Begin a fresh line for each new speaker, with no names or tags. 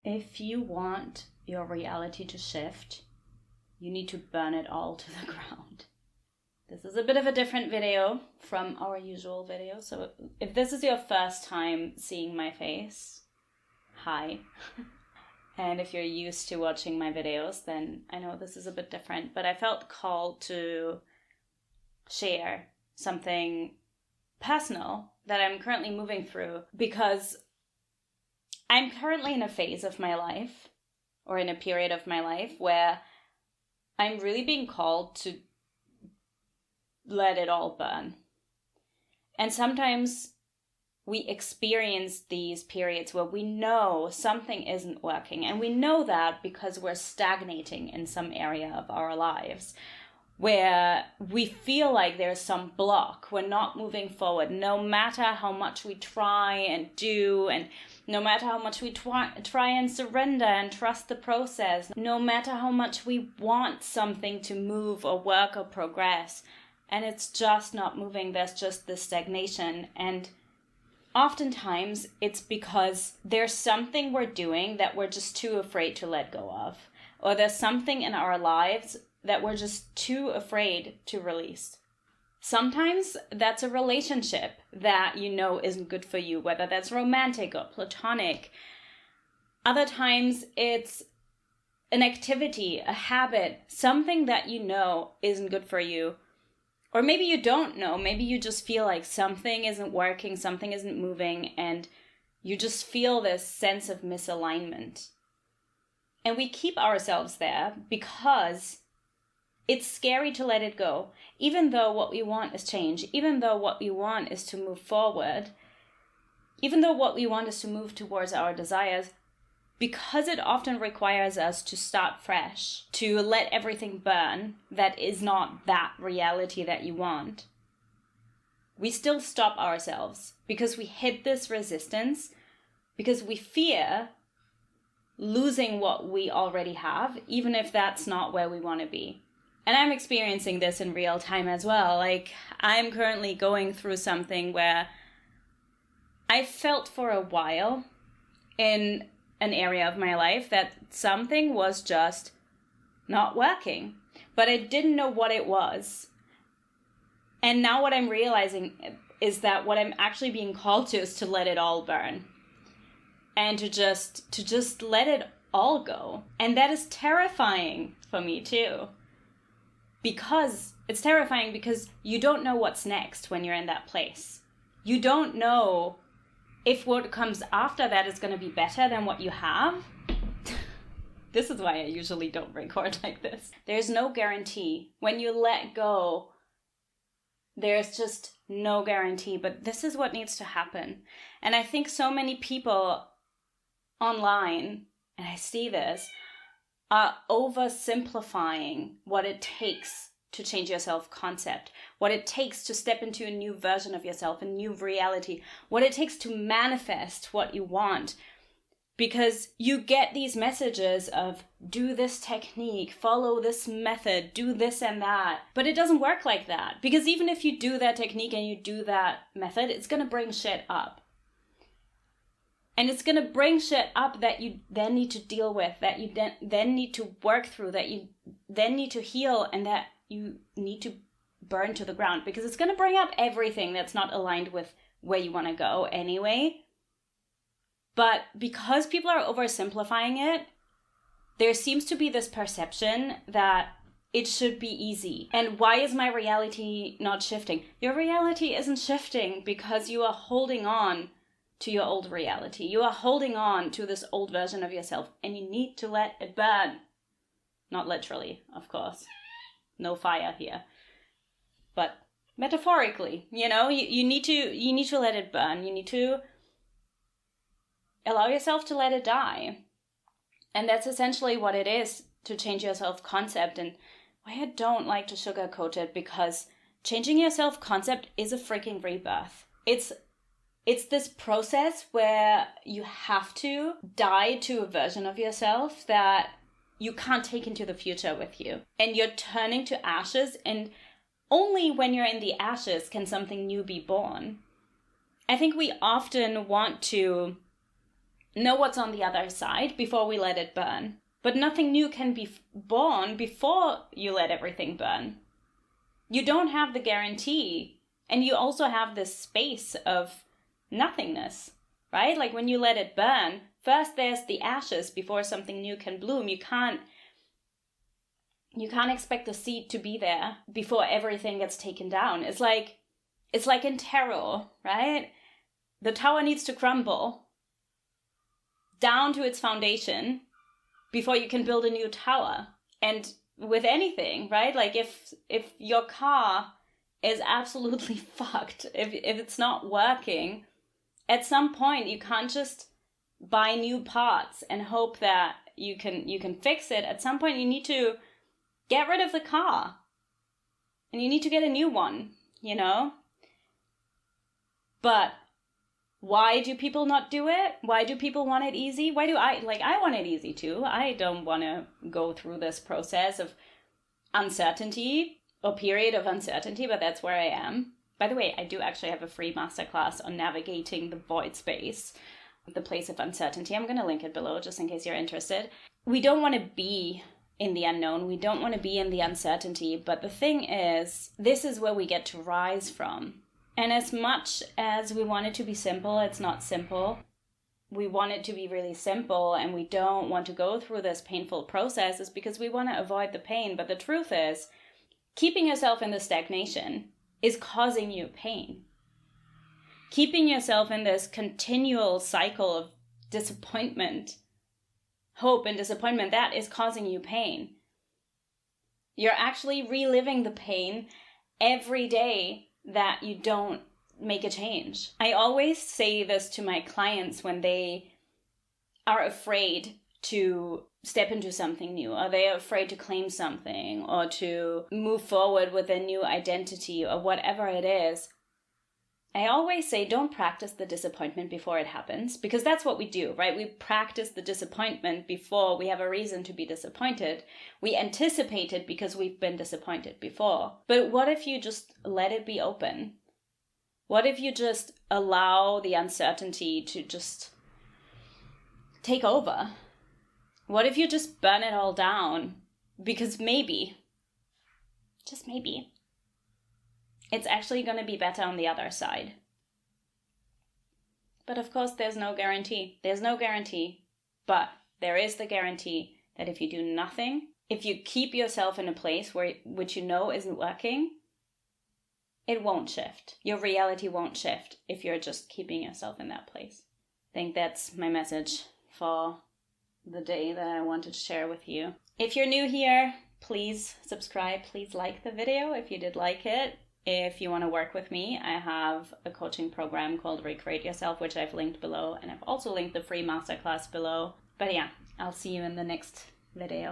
If you want your reality to shift, you need to burn it all to the ground. This is a bit of a different video from our usual video. So if this is your first time seeing my face, hi. And if you're used to watching my videos, then I know this is a bit different. But I felt called to share something personal that I'm currently moving through, because I'm currently in a phase of my life, or in a period of my life, where I'm really being called to let it all burn. And sometimes we experience these periods where we know something isn't working, and we know that because we're stagnating in some area of our lives, where we feel like there's some block. We're not moving forward, no matter how much we try and do, and no matter how much we try and surrender and trust the process, no matter how much we want something to move or work or progress, and it's just not moving. There's just this stagnation. And oftentimes it's because there's something we're doing that we're just too afraid to let go of, or there's something in our lives that we're just too afraid to release. Sometimes that's a relationship that you know isn't good for you, whether that's romantic or platonic. Other times it's an activity, a habit, something that you know isn't good for you. Or maybe you don't know, maybe you just feel like something isn't working, something isn't moving, and you just feel this sense of misalignment. And we keep ourselves there because it's scary to let it go, even though what we want is change, even though what we want is to move forward, even though what we want is to move towards our desires, because it often requires us to start fresh, to let everything burn that is not that reality that you want. We still stop ourselves because we hit this resistance, because we fear losing what we already have, even if that's not where we want to be. And I'm experiencing this in real time as well. Like, I'm currently going through something where I felt for a while in an area of my life that something was just not working, but I didn't know what it was. And now what I'm realizing is that what I'm actually being called to is to let it all burn, and to just let it all go. And that is terrifying for me too. Because it's terrifying because you don't know what's next when you're in that place. You don't know if what comes after that is going to be better than what you have. This is why I usually don't record like this. There's no guarantee. When you let go, there's just no guarantee. But this is what needs to happen. And I think so many people online, and I see this, are oversimplifying what it takes to change your self-concept, what it takes to step into a new version of yourself, a new reality, what it takes to manifest what you want. Because you get these messages of do this technique, follow this method, do this and that. But it doesn't work like that. Because even if you do that technique and you do that method, it's going to bring shit up. And it's going to bring shit up that you then need to deal with, that you then need to work through, that you then need to heal, and that you need to burn to the ground. Because it's going to bring up everything that's not aligned with where you want to go anyway. But because people are oversimplifying it, there seems to be this perception that it should be easy. And why is my reality not shifting? Your reality isn't shifting because you are holding on to your old reality. You are holding on to this old version of yourself, and you need to let it burn. Not literally, of course. No fire here. But metaphorically, you need to let it burn. You need to allow yourself to let it die. And that's essentially what it is to change your self-concept. And why I don't like to sugarcoat it, because changing your self-concept is a freaking rebirth. It's this process where you have to die to a version of yourself that you can't take into the future with you. And you're turning to ashes, and only when you're in the ashes can something new be born. I think we often want to know what's on the other side before we let it burn. But nothing new can be born before you let everything burn. You don't have the guarantee. And you also have this space of nothingness, right? Like when you let it burn, first there's the ashes before something new can bloom. You can't expect the seed to be there before everything gets taken down. It's like in tarot, right? The tower needs to crumble down to its foundation before you can build a new tower. And with anything, right? Like if your car is absolutely fucked, if it's not working, at some point you can't just buy new parts and hope that you can fix it. At some point you need to get rid of the car and you need to get a new one, you know? But why do people not do it? Why do people want it easy? Why do I want it easy too. I don't want to go through this process of uncertainty or period of uncertainty, but that's where I am. By the way, I do actually have a free masterclass on navigating the void space, the place of uncertainty. I'm going to link it below just in case you're interested. We don't want to be in the unknown. We don't want to be in the uncertainty. But the thing is, this is where we get to rise from. And as much as we want it to be simple, it's not simple. We want it to be really simple and we don't want to go through this painful process is because we want to avoid the pain. But the truth is, keeping yourself in the stagnation is causing you pain. Keeping yourself in this continual cycle of disappointment, hope and disappointment, that is causing you pain. You're actually reliving the pain every day that you don't make a change. I always say this to my clients when they are afraid to step into something new, or they are afraid to claim something, or to move forward with a new identity, or whatever it is. I always say, don't practice the disappointment before it happens, because that's what we do, right? We practice the disappointment before we have a reason to be disappointed. We anticipate it because we've been disappointed before. But what if you just let it be open? What if you just allow the uncertainty to just take over? What if you just burn it all down? Because maybe, just maybe, it's actually going to be better on the other side. But of course, there's no guarantee. There's no guarantee. But there is the guarantee that if you do nothing, if you keep yourself in a place which you know isn't working, it won't shift. Your reality won't shift if you're just keeping yourself in that place. I think that's my message for the day that I wanted to share with you. If you're new here, please subscribe. Please like the video if you did like it. If you want to work with me, I have a coaching program called Recreate Yourself, which I've linked below. And I've also linked the free masterclass below. But yeah, I'll see you in the next video.